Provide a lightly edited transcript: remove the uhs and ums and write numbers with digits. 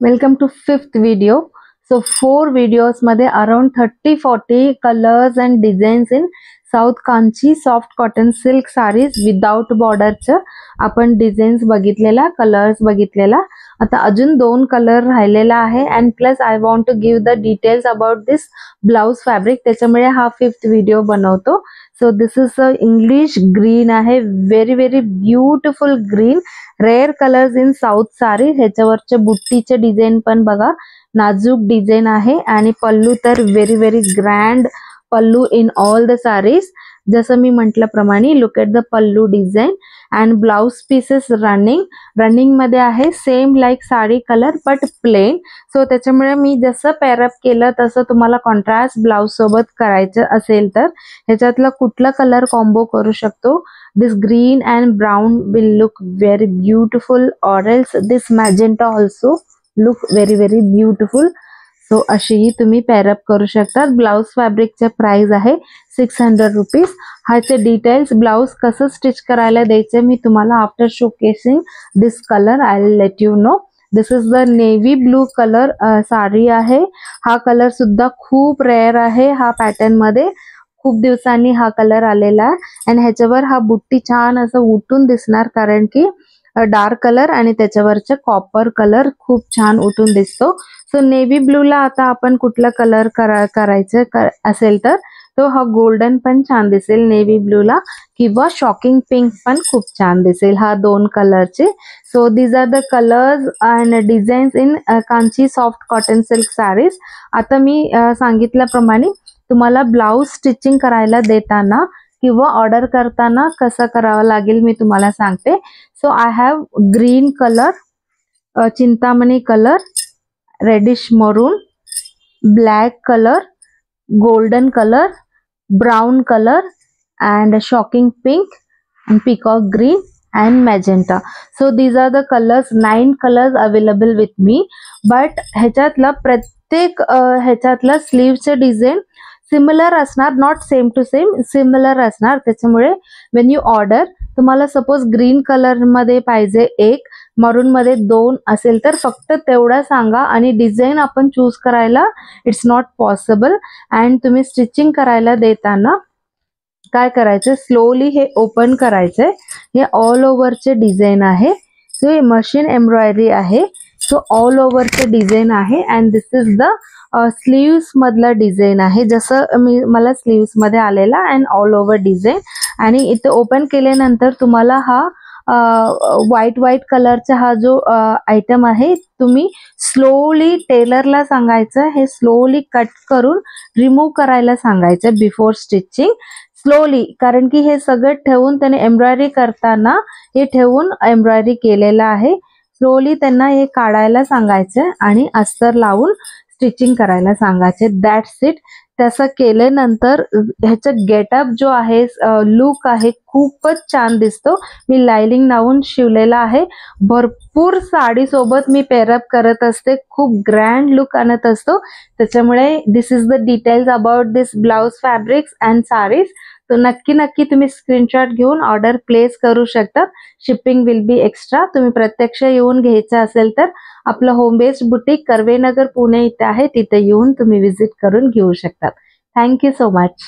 Welcome to fifth video. So 4 videos मध्ये around 30-40 colors and designs in South Kanchi soft cotton silk sarees without border च आपण designs बघितलेला, colours बघितलेला. आता अजून 2 कलर राहिलेला आहे and plus I want to give the details about this blouse fabric. त्याच्यामुळे हा 5th व्हिडिओ बनवतो. So this is a English green आहे, very beautiful green, rare colors in South saree. ह्याच्यावरचे बुट्टीचे डिझाईन पण बघा, नाजूक डिझाईन आहे आणि पल्लू तर very grand pallu in all the saris. जसं मी म्हटल्याप्रमाणे look at the pallu design and blouse pieces running मध्ये आहे, same like sari colour but plain. So त्याच्यामुळे मी जसं पेअरअप केलं तसं तुम्हाला कॉन्ट्रास्ट ब्लाउज सोबत करायचं असेल तर ह्याच्यातला कुठला कलर कॉम्बो करू शकतो. This green and brown will look very beautiful, or else this magenta also look very beautiful. So अशीही तुम्ही पेअरअप करू शकता. ब्लाउज फॅब्रिकचे प्राइस आहे 600 रुपीज. ह्याचे डिटेल्स, ब्लाउज कसं स्टिच करायला द्यायचे मी तुम्हाला after showcasing this colour I will let you know. This is the navy blue colour sari आहे. हा कलर सुद्धा खूप रेअर आहे. हा पॅटर्न मध्ये खूप दिवसांनी हा कलर आलेला आहे आणि ह्याच्यावर हा बुट्टी छान असं उठून दिसणार, कारण की डार्क कलर आणि त्याच्यावरचे कॉपर कलर खूप छान उठून दिसतो. सो नेव्ही ब्लू ला आता आपण कुठला कलर करायचं असेल तर तो हा गोल्डन पण छान दिसेल नेव्ही ब्लू ला, किंवा शॉकिंग पिंक पण खूप छान दिसेल, हा 2 कलरचे. So these are the colours and designs in Kanchi soft cotton silk saris. आता मी सांगितल्याप्रमाणे तुम्हाला ब्लाउज स्टिचिंग करायला देताना किंवा ऑर्डर करताना कसं करावं लागेल मी तुम्हाला सांगते. So I have green colour, Chintamani colour, reddish maroon, black colour, golden color, brown color and shocking pink and peacock green and magenta. So these are the colors, 9 colors available with me. But ह्याच्यातला प्रत्येक ह्याच्यातला स्लीव्हचे design similar असणार, not same to same, similar असणार. त्याच्यामुळे when you order, तुम्हाला suppose green colour मध्ये पाहिजे 1, मरून मध्ये 2 असेल तर फक्त तेवढा सांगा आणि डिझाईन आपण चूज करायला इट्स नॉट पॉसिबल. अँड तुम्ही स्टिचिंग करायला देताना काय करायचं, स्लोली हे ओपन करायचंय. हे ऑल ओव्हरचे डिझाईन आहे. सो हे मशीन एम्ब्रॉयडरी आहे. सो ऑल ओव्हरचे डिझाईन आहे and this is the sleeves मधला डिझाईन आहे, जसं मला स्लीव्स मध्ये आलेला अँड ऑल ओव्हर डिझाईन. आणि इथे ओपन केल्यानंतर तुम्हाला हा व्हाईट कलरचा हा जो आयटम आहे तुम्ही स्लोली टेलरला सांगायचं हे स्लोली कट करून रिमूव्ह करायला सांगायचं बिफोर स्टिचिंग, स्लोली. कारण की हे सगळं ठेवून त्याने एम्ब्रॉयडरी करताना हे ठेवून एम्ब्रॉयडरी केलेलं आहे. स्लोली त्यांना हे काढायला सांगायचं आणि अस्तर लावून स्टिचिंग करायला सांगायचे. That's it. तसं केल्यानंतर ह्याचा गेटअप जो आहे, लुक आहे, खूपच छान दिसतो. मी लायनिंग लावून शिवलेला आहे. भरपूर साडी सोबत मी पेअरअप करत असते, खूप ग्रँड लुक आणत असतो. त्याच्यामुळे this is the details about this blouse fabrics and saris. तो नक्की तुम्ही स्क्रीनशॉट घेऊन ऑर्डर प्लेस करू शकता. Shipping will be extra. तुम्ही प्रत्यक्ष येऊन घ्यायचं असेल तर आपलं home based boutique Karvenagar Pune इथे आहे, तिथे येऊन तुम्ही विजिट करून घेऊ शकता. Thank you so much.